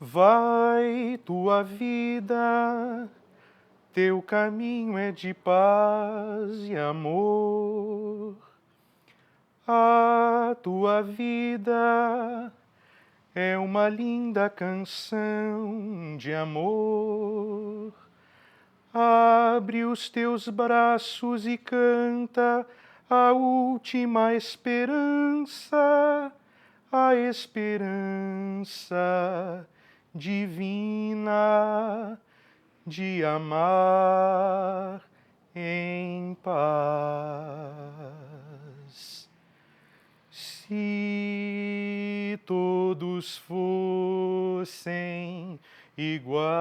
Vai tua vida, teu caminho é de paz e amor. A tua vida é uma linda canção de amor. Abre os teus braços e canta a última esperança, a esperança divina de amar em paz. Se todos fossem iguais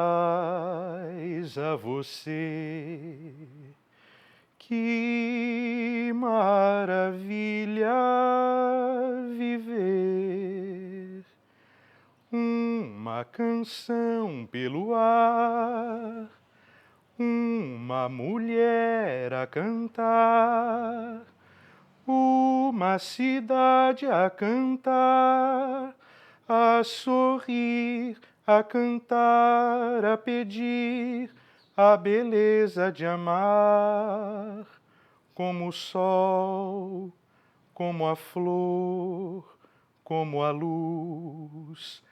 a você, que maravilha viver. Uma canção pelo ar, uma mulher a cantar, uma cidade a cantar, a sorrir, a cantar, a pedir a beleza de amar, como o sol, como a flor, como a luz.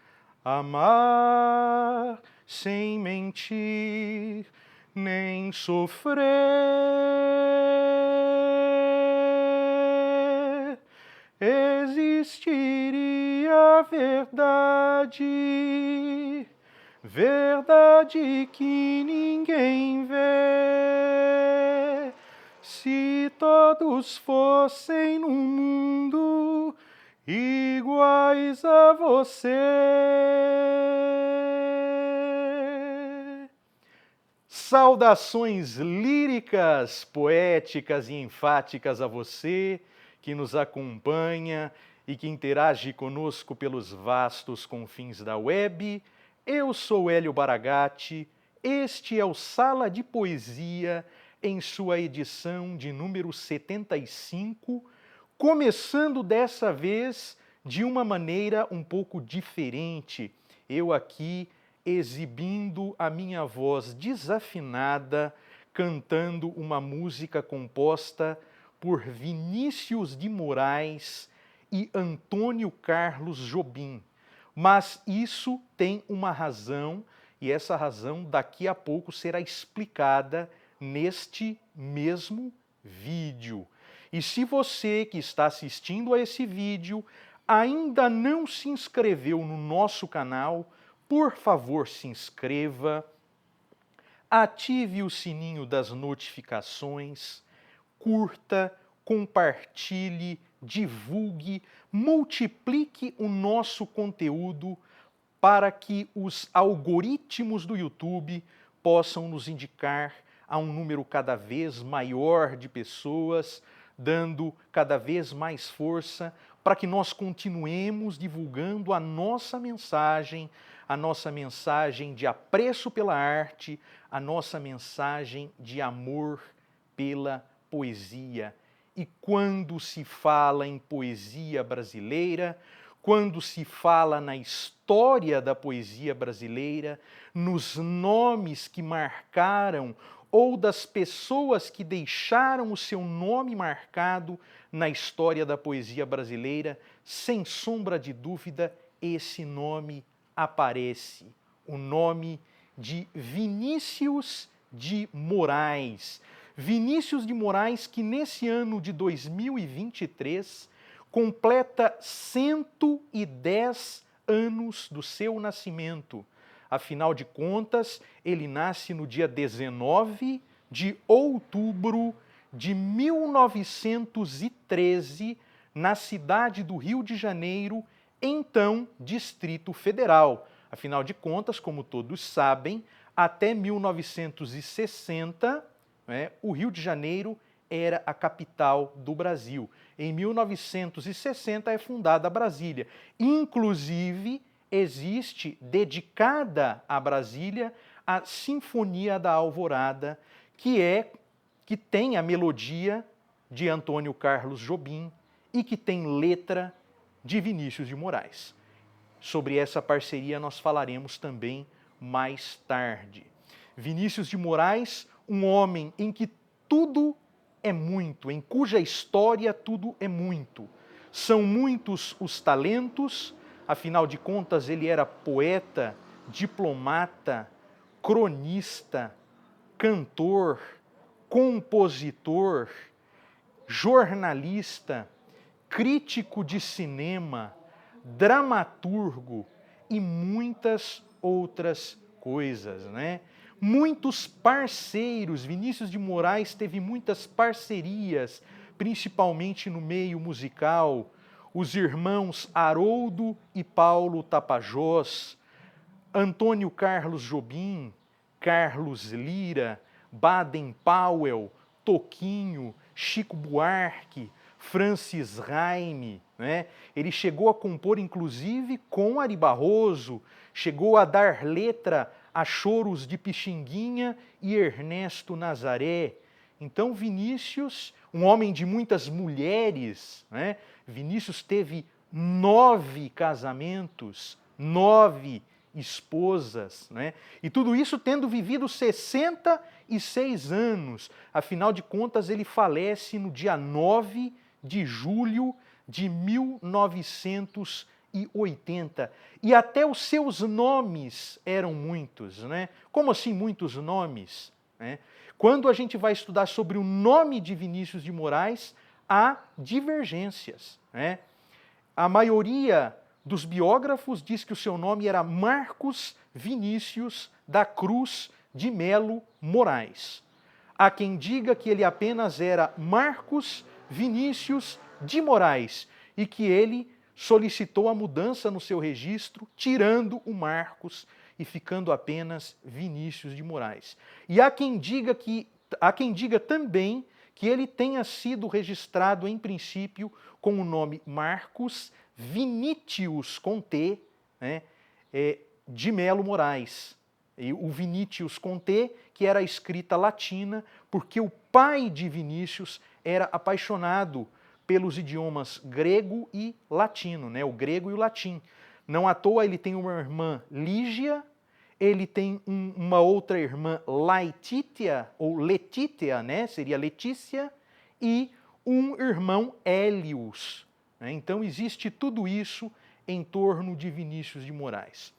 Amar sem mentir, nem sofrer. Existiria verdade, verdade que ninguém vê. Se todos fossem no mundo iguais a você. Saudações líricas, poéticas e enfáticas a você que nos acompanha e que interage conosco pelos vastos confins da web. Eu sou Hélio Baragatti, este é o Sala de Poesia em sua edição de número 75, começando dessa vez de uma maneira um pouco diferente. Eu aqui exibindo a minha voz desafinada, cantando uma música composta por Vinícius de Moraes e Antônio Carlos Jobim. Mas isso tem uma razão, e essa razão daqui a pouco será explicada neste mesmo vídeo. E se você que está assistindo a esse vídeo ainda não se inscreveu no nosso canal, por favor se inscreva, ative o sininho das notificações, curta, compartilhe, divulgue, multiplique o nosso conteúdo para que os algoritmos do YouTube possam nos indicar a um número cada vez maior de pessoas, dando cada vez mais força para que nós continuemos divulgando a nossa mensagem de apreço pela arte, a nossa mensagem de amor pela poesia. E quando se fala em poesia brasileira, quando se fala na história da poesia brasileira, nos nomes que marcaram ou das pessoas que deixaram o seu nome marcado na história da poesia brasileira, sem sombra de dúvida, esse nome aparece, o nome de Vinícius de Moraes. Vinícius de Moraes, que nesse ano de 2023 completa 110 anos do seu nascimento. Afinal de contas, ele nasce no dia 19 de outubro de 1913, na cidade do Rio de Janeiro, então Distrito Federal. Afinal de contas, como todos sabem, até 1960, o Rio de Janeiro era a capital do Brasil. Em 1960 é fundada Brasília. Inclusive, existe, dedicada a Brasília, a Sinfonia da Alvorada, que tem a melodia de Antônio Carlos Jobim e que tem letra de Vinícius de Moraes. Sobre essa parceria nós falaremos também mais tarde. Vinícius de Moraes, um homem em que tudo é muito, em cuja história tudo é muito. São muitos os talentos, afinal de contas ele era poeta, diplomata, cronista, cantor, compositor, jornalista, crítico de cinema, dramaturgo e muitas outras coisas, né? Muitos parceiros, Vinícius de Moraes teve muitas parcerias, principalmente no meio musical. Os irmãos Haroldo e Paulo Tapajós, Antônio Carlos Jobim, Carlos Lira, Baden Powell, Toquinho, Chico Buarque, Francis Raime, né? Ele chegou a compor, inclusive, com Ari Barroso, chegou a dar letra a choros de Pixinguinha e Ernesto Nazaré. Então, Vinícius, um homem de muitas mulheres, né? Vinícius teve 9 casamentos, 9 esposas, né? E tudo isso tendo vivido 66 anos. Afinal de contas, ele falece no dia 9 de julho de 1980. E até os seus nomes eram muitos, né? Como assim muitos nomes? Né? Quando a gente vai estudar sobre o nome de Vinícius de Moraes, há divergências, né? A maioria dos biógrafos diz que o seu nome era Marcos Vinícius da Cruz de Melo Moraes. Há quem diga que ele apenas era Marcos Vinícius de Moraes e que ele solicitou a mudança no seu registro, tirando o Marcos e ficando apenas Vinícius de Moraes. E há quem diga também que ele tenha sido registrado em princípio com o nome Marcos Vinícius com T, né, de Melo Moraes. E o Vinícius com T, que era a escrita latina, porque o pai de Vinícius era apaixonado pelos idiomas grego e latino, né, o grego e o latim. Não à toa ele tem uma irmã Lígia, ele tem uma outra irmã Laetitia, ou Letítia, né, seria Letícia, e um irmão Hélios. Né? Então existe tudo isso em torno de Vinícius de Moraes.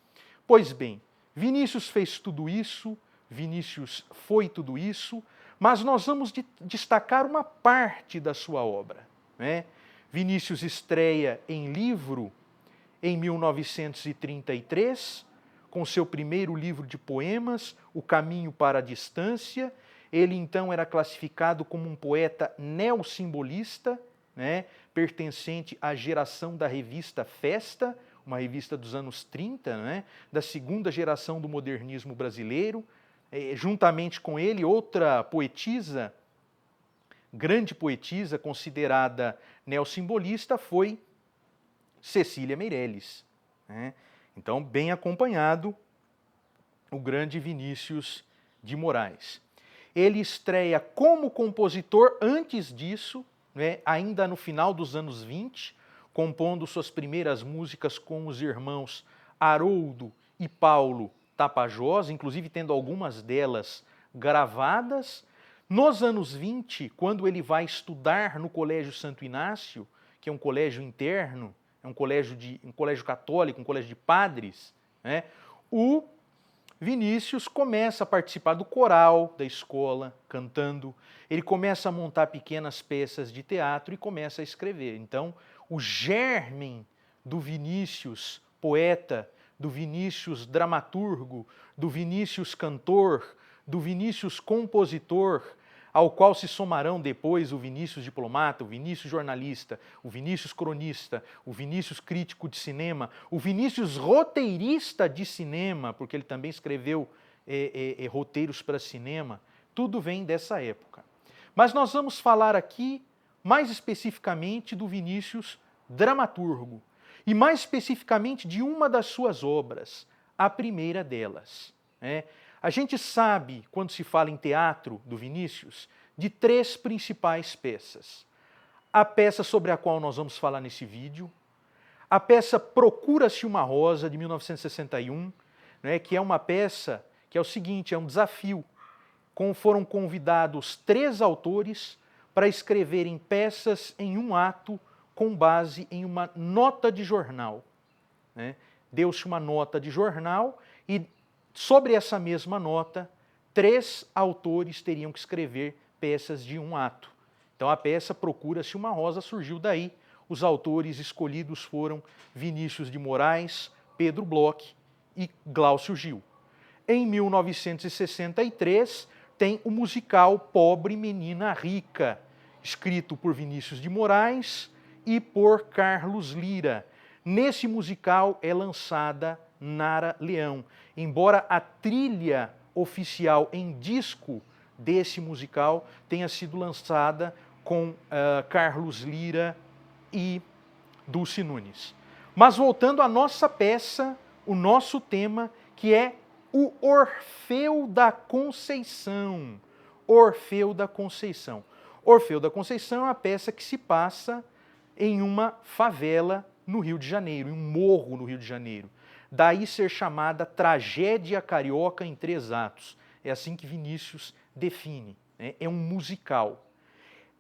Pois bem, Vinícius fez tudo isso, Vinícius foi tudo isso, mas nós vamos destacar uma parte da sua obra. Né? Vinícius estreia em livro em 1933, com seu primeiro livro de poemas, O Caminho para a Distância. Ele então era classificado como um poeta neossimbolista, né, pertencente à geração da revista Festa, uma revista dos anos 30, né, da segunda geração do modernismo brasileiro. Juntamente com ele, outra poetisa, grande poetisa considerada neossimbolista, foi Cecília Meirelles. Né? Então, bem acompanhado, o grande Vinícius de Moraes. Ele estreia como compositor antes disso, né, ainda no final dos anos 20, compondo suas primeiras músicas com os irmãos Haroldo e Paulo Tapajós, inclusive tendo algumas delas gravadas. Nos anos 20, quando ele vai estudar no Colégio Santo Inácio, que é um colégio interno, é um colégio católico, um colégio de padres, né, o Vinícius começa a participar do coral da escola, cantando. Ele começa a montar pequenas peças de teatro e começa a escrever. Então, o germen do Vinícius poeta, do Vinícius dramaturgo, do Vinícius cantor, do Vinícius compositor, ao qual se somarão depois o Vinícius diplomata, o Vinícius jornalista, o Vinícius cronista, o Vinícius crítico de cinema, o Vinícius roteirista de cinema, porque ele também escreveu roteiros para cinema. Tudo vem dessa época. Mas nós vamos falar aqui mais especificamente do Vinícius dramaturgo e mais especificamente de uma das suas obras, a primeira delas. A gente sabe, quando se fala em teatro do Vinícius, de 3 principais peças. A peça sobre a qual nós vamos falar nesse vídeo, A peça Procura-se uma Rosa, de 1961, né, que é uma peça que é o seguinte, é um desafio. Foram convidados 3 autores para escreverem peças em um ato com base em uma nota de jornal. Né? Deu-se uma nota de jornal e, sobre essa mesma nota, 3 autores teriam que escrever peças de um ato. Então a peça Procura-se uma Rosa surgiu daí. Os autores escolhidos foram Vinícius de Moraes, Pedro Bloch e Glaucio Gil. Em 1963, tem o musical Pobre Menina Rica, escrito por Vinícius de Moraes e por Carlos Lyra. Nesse musical é lançada Nara Leão. Embora a trilha oficial em disco desse musical tenha sido lançada com Carlos Lyra e Dulce Nunes. Mas voltando à nossa peça, o nosso tema, que é o Orfeu da Conceição. Orfeu da Conceição. Orfeu da Conceição é uma peça que se passa em uma favela no Rio de Janeiro, em um morro no Rio de Janeiro. Daí ser chamada Tragédia Carioca em 3 atos. É assim que Vinícius define, né? É um musical.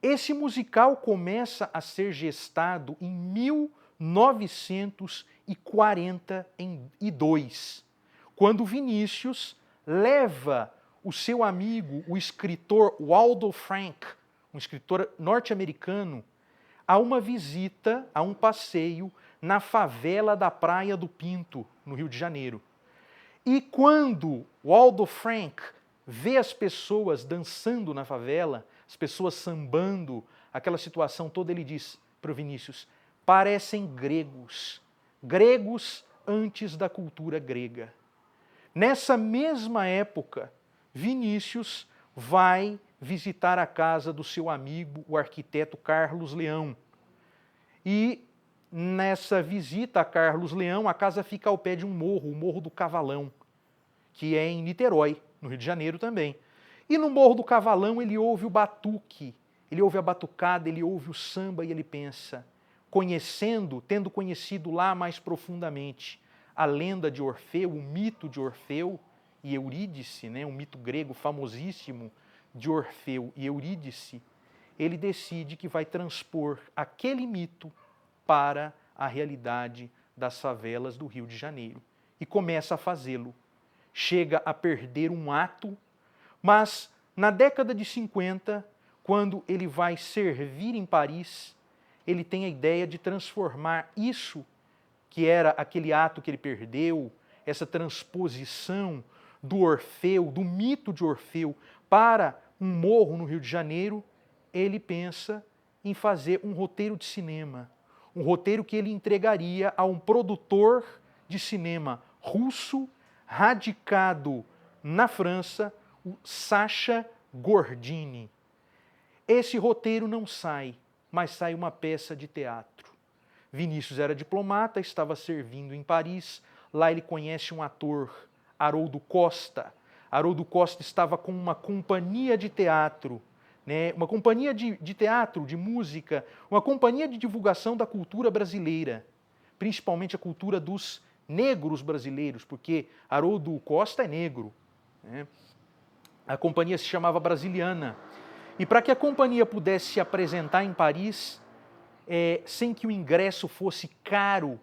Esse musical começa a ser gestado em 1942, quando Vinícius leva o seu amigo, o escritor Waldo Frank, um escritor norte-americano, a uma visita, a um passeio na favela da Praia do Pinto, no Rio de Janeiro. E quando Waldo Frank vê as pessoas dançando na favela, as pessoas sambando, aquela situação toda, ele diz para o Vinícius, parecem gregos, gregos antes da cultura grega. Nessa mesma época, Vinícius vai visitar a casa do seu amigo, o arquiteto Carlos Leão. E nessa visita a Carlos Leão, a casa fica ao pé de um morro, o Morro do Cavalão, que é em Niterói, no Rio de Janeiro também. E no Morro do Cavalão ele ouve o batuque, ele ouve a batucada, ele ouve o samba e ele pensa, tendo conhecido lá mais profundamente a lenda de Orfeu, o mito de Orfeu e Eurídice, né, um mito grego famosíssimo de Orfeu e Eurídice, ele decide que vai transpor aquele mito para a realidade das favelas do Rio de Janeiro. E começa a fazê-lo. Chega a perder um ato, mas na década de 50, quando ele vai servir em Paris, ele tem a ideia de transformar isso, que era aquele ato que ele perdeu, essa transposição do Orfeu, do mito de Orfeu, para um morro no Rio de Janeiro, ele pensa em fazer um roteiro de cinema. Um roteiro que ele entregaria a um produtor de cinema russo, radicado na França, o Sacha Gordini. Esse roteiro não sai, mas sai uma peça de teatro. Vinícius era diplomata, estava servindo em Paris, lá ele conhece um ator, Haroldo Costa. Haroldo Costa estava com uma companhia de teatro, né, uma companhia de teatro, de música, uma companhia de divulgação da cultura brasileira, principalmente a cultura dos negros brasileiros, porque Haroldo Costa é negro, né? A companhia se chamava Brasiliana. E para que a companhia pudesse se apresentar em Paris, sem que o ingresso fosse caro,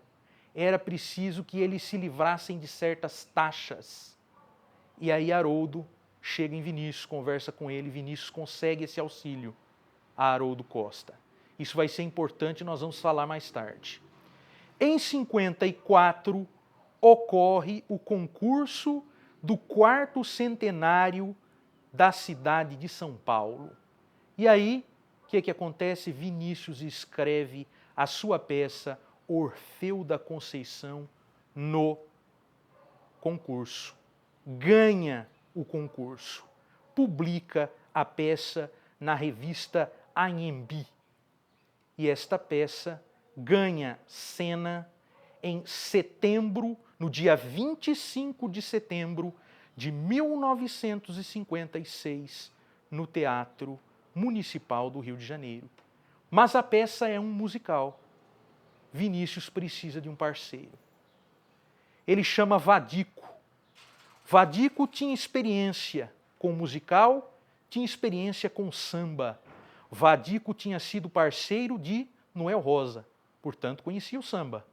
era preciso que eles se livrassem de certas taxas. E aí Haroldo chega em Vinícius, conversa com ele, Vinícius consegue esse auxílio a Haroldo Costa. Isso vai ser importante, nós vamos falar mais tarde. Em 54, ocorre o concurso do 4º centenário da cidade de São Paulo. E aí, o que acontece? Vinícius escreve a sua peça Orfeu da Conceição no concurso. Ganha o concurso. Publica a peça na revista Anhembi. E esta peça ganha cena em setembro, no dia 25 de setembro de 1956, no Teatro Municipal do Rio de Janeiro. Mas a peça é um musical. Vinícius precisa de um parceiro. Ele chama Vadico. Vadico tinha experiência com musical, tinha experiência com samba. Vadico tinha sido parceiro de Noel Rosa, portanto conhecia o samba.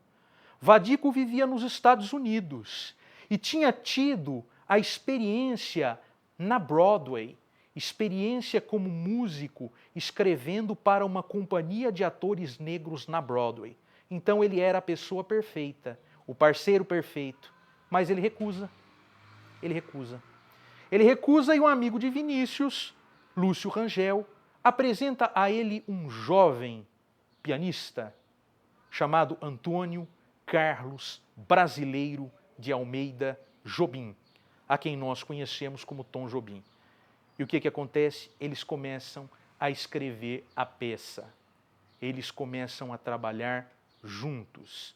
Vadico vivia nos Estados Unidos e tinha tido a experiência na Broadway, experiência como músico escrevendo para uma companhia de atores negros na Broadway. Então ele era a pessoa perfeita, o parceiro perfeito, mas ele recusa. Ele recusa. Ele recusa e um amigo de Vinícius, Lúcio Rangel, apresenta a ele um jovem pianista chamado Antônio Carlos Brasileiro de Almeida Jobim, a quem nós conhecemos como Tom Jobim. E o que acontece? Eles começam a escrever a peça. Eles começam a trabalhar juntos.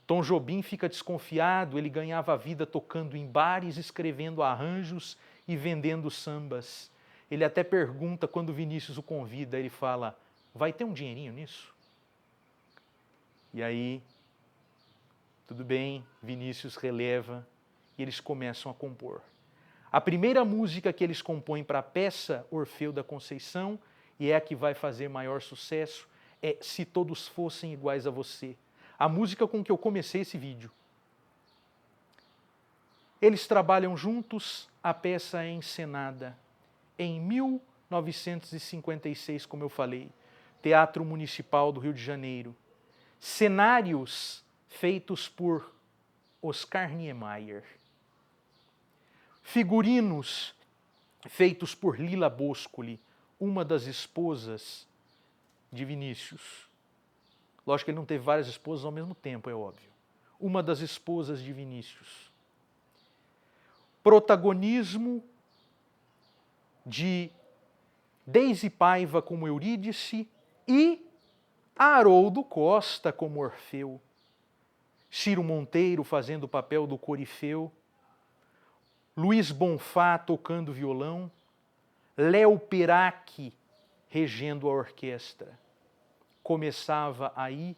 Tom Jobim fica desconfiado, ele ganhava a vida tocando em bares, escrevendo arranjos e vendendo sambas. Ele até pergunta, quando Vinícius o convida, ele fala, vai ter um dinheirinho nisso? E aí, tudo bem, Vinícius releva e eles começam a compor. A primeira música que eles compõem para a peça Orfeu da Conceição, e é a que vai fazer maior sucesso, é Se Todos Fossem Iguais a Você. A música com que eu comecei esse vídeo. Eles trabalham juntos, a peça é encenada em 1956, como eu falei, Teatro Municipal do Rio de Janeiro. Cenários feitos por Oscar Niemeyer. Figurinos feitos por Lila Boscoli, uma das esposas de Vinícius. Lógico que ele não teve várias esposas ao mesmo tempo, é óbvio. Uma das esposas de Vinícius. Protagonismo de Deise Paiva como Eurídice e Haroldo Costa como Orfeu. Ciro Monteiro fazendo o papel do Corifeu. Luiz Bonfá tocando violão. Léo Perac regendo a orquestra. Começava aí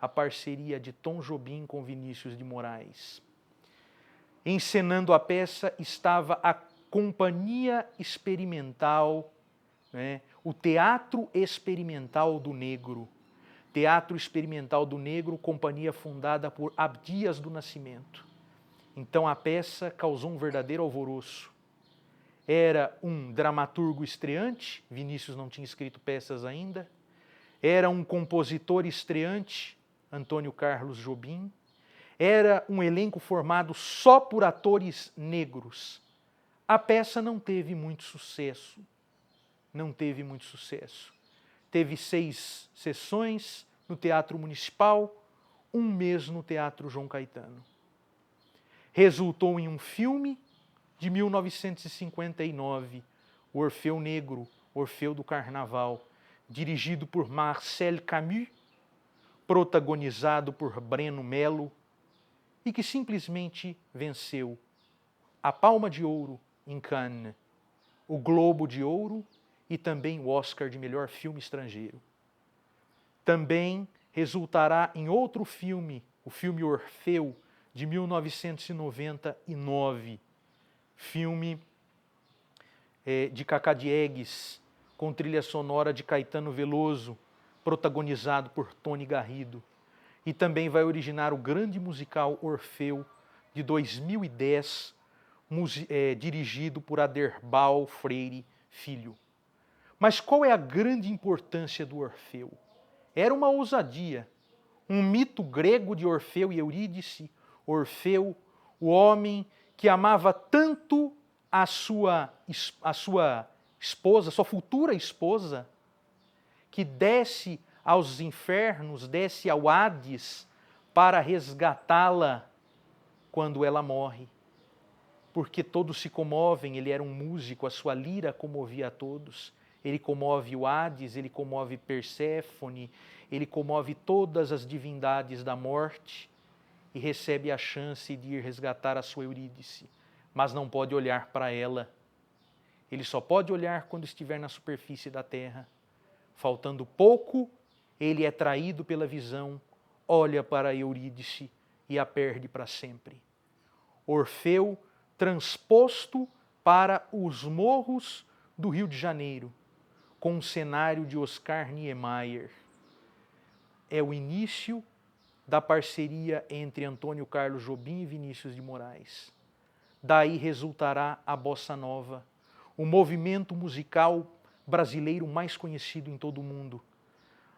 a parceria de Tom Jobim com Vinícius de Moraes. Encenando a peça estava a Companhia Experimental, né, o Teatro Experimental do Negro. Teatro Experimental do Negro, companhia fundada por Abdias do Nascimento. Então a peça causou um verdadeiro alvoroço. Era um dramaturgo estreante, Vinícius não tinha escrito peças ainda. Era um compositor estreante, Antônio Carlos Jobim. Era um elenco formado só por atores negros. A peça não teve muito sucesso. Não teve muito sucesso. Teve 6 sessões no Teatro Municipal, 1 mês no Teatro João Caetano. Resultou em um filme de 1959, O Orfeu Negro, Orfeu do Carnaval, dirigido por Marcel Camus, protagonizado por Breno Mello, e que simplesmente venceu a Palma de Ouro em Cannes, o Globo de Ouro e também o Oscar de melhor filme estrangeiro. Também resultará em outro filme, o filme Orfeu, de 1999, filme de Cacá Diegues, com trilha sonora de Caetano Veloso, protagonizado por Tony Garrido. E também vai originar o grande musical Orfeu, de 2010, dirigido por Aderbal Freire Filho. Mas qual é a grande importância do Orfeu? Era uma ousadia, um mito grego de Orfeu e Eurídice. Orfeu, o homem que amava tanto a sua esposa, sua futura esposa, que desce aos infernos, desce ao Hades para resgatá-la quando ela morre. Porque todos se comovem, ele era um músico, a sua lira comovia a todos. Ele comove o Hades, ele comove Perséfone, ele comove todas as divindades da morte e recebe a chance de ir resgatar a sua Eurídice, mas não pode olhar para ela. Ele só pode olhar quando estiver na superfície da terra. Faltando pouco, ele é traído pela visão, olha para Eurídice e a perde para sempre. Orfeu transposto para os morros do Rio de Janeiro, com um cenário de Oscar Niemeyer. É o início da parceria entre Antônio Carlos Jobim e Vinícius de Moraes. Daí resultará a Bossa Nova, o movimento musical brasileiro mais conhecido em todo o mundo.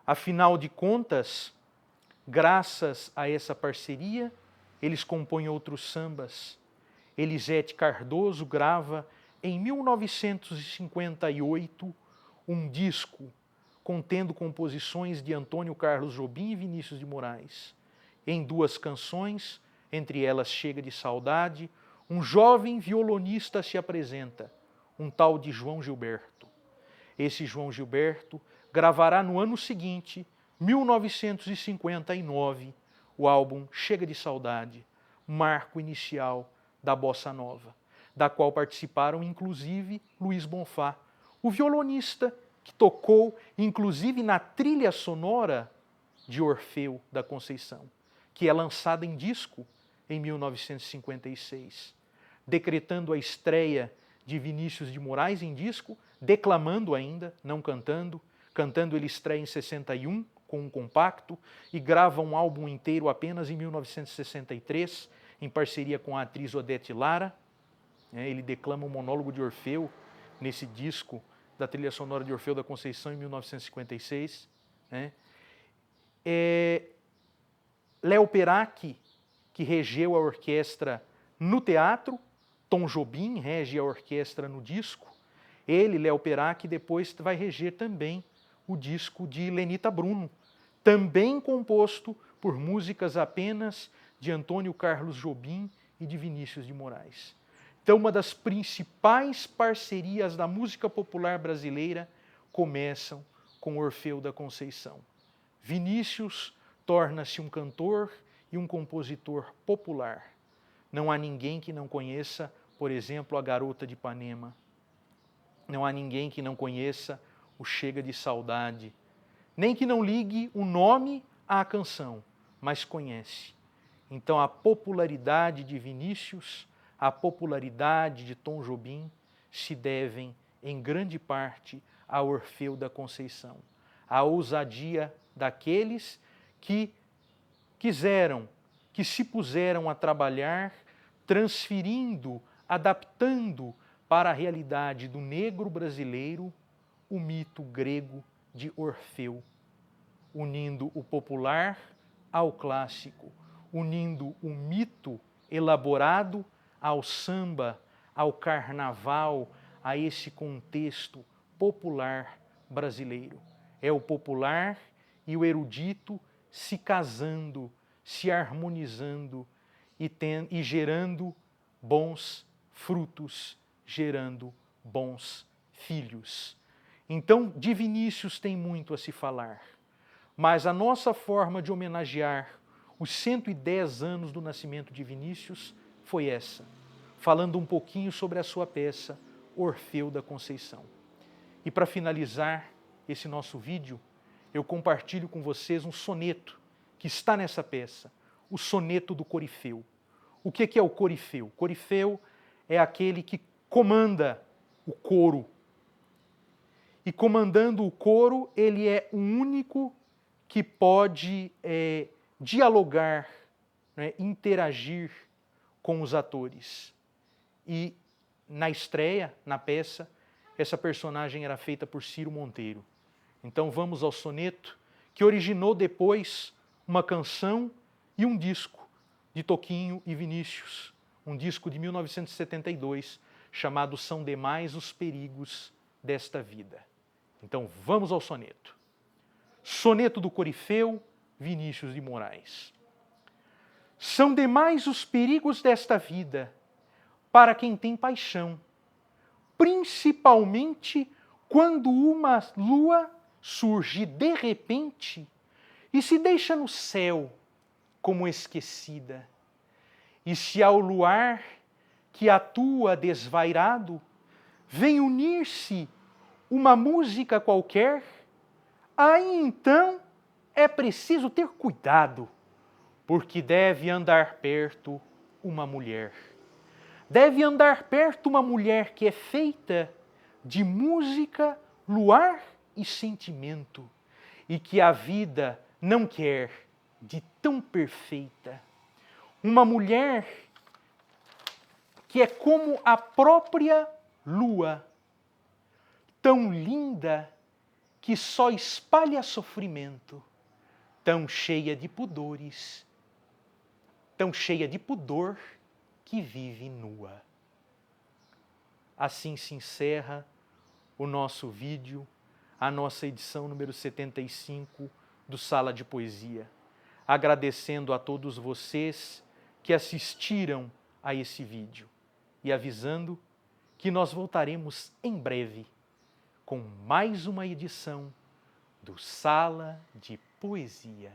Afinal de contas, graças a essa parceria, eles compõem outros sambas. Elisete Cardoso grava, em 1958, um disco contendo composições de Antônio Carlos Jobim e Vinícius de Moraes. Em 2 canções, entre elas Chega de Saudade, um jovem violonista se apresenta, um tal de João Gilberto. Esse João Gilberto gravará no ano seguinte, 1959, o álbum Chega de Saudade, marco inicial da Bossa Nova, da qual participaram inclusive Luiz Bonfá, o violonista que tocou inclusive na trilha sonora de Orfeu da Conceição, que é lançada em disco em 1956, decretando a estreia de Vinícius de Moraes em disco, declamando ainda, não cantando. Cantando ele estreia em 61 com um compacto e grava um álbum inteiro apenas em 1963, em parceria com a atriz Odete Lara. Ele declama o monólogo de Orfeu nesse disco da trilha sonora de Orfeu da Conceição em 1956. Léo Peracchi, que regeu a orquestra no teatro, Tom Jobim rege a orquestra no disco. Ele, Léo Peracchi, depois vai reger também o disco de Lenita Bruno, também composto por músicas apenas de Antônio Carlos Jobim e de Vinícius de Moraes. Então, uma das principais parcerias da música popular brasileira começam com Orfeu da Conceição. Vinícius torna-se um cantor e um compositor popular. Não há ninguém que não conheça, por exemplo, A Garota de Ipanema. Não há ninguém que não conheça o Chega de Saudade, nem que não ligue o nome à canção, mas conhece. Então, a popularidade de Vinícius, a popularidade de Tom Jobim se devem, em grande parte, a Orfeu da Conceição, a ousadia daqueles que quiseram, que se puseram a trabalhar, transferindo, adaptando para a realidade do negro brasileiro o mito grego de Orfeu, unindo o popular ao clássico, unindo o mito elaborado ao samba, ao carnaval, a esse contexto popular brasileiro. É o popular e o erudito se casando, se harmonizando e gerando bons frutos, gerando bons filhos. Então, de Vinícius tem muito a se falar, mas a nossa forma de homenagear os 110 anos do nascimento de Vinícius foi essa, falando um pouquinho sobre a sua peça Orfeu da Conceição. E para finalizar esse nosso vídeo, eu compartilho com vocês um soneto que está nessa peça, o soneto do Corifeu. O que é o Corifeu? O Corifeu é aquele que comanda o coro. E comandando o coro, ele é o único que pode dialogar, interagir com os atores. E na estreia, na peça, essa personagem era feita por Ciro Monteiro. Então vamos ao soneto, que originou depois uma canção e um disco de Toquinho e Vinícius, um disco de 1972, chamado São Demais os Perigos desta Vida. Então vamos ao soneto. Soneto do Corifeu, Vinícius de Moraes. São demais os perigos desta vida para quem tem paixão, principalmente quando uma lua surge de repente e se deixa no céu como esquecida. E se ao luar que atua desvairado vem unir-se uma música qualquer, aí então é preciso ter cuidado, porque deve andar perto uma mulher. Deve andar perto uma mulher que é feita de música, luar e sentimento, e que a vida não quer de tão perfeita. Uma mulher que é como a própria lua, tão linda que só espalha sofrimento, tão cheia de pudores, tão cheia de pudor que vive nua. Assim se encerra o nosso vídeo, a nossa edição número 75 do Sala de Poesia. Agradecendo a todos vocês que assistiram a esse vídeo e avisando que nós voltaremos em breve com mais uma edição do Sala de Poesia.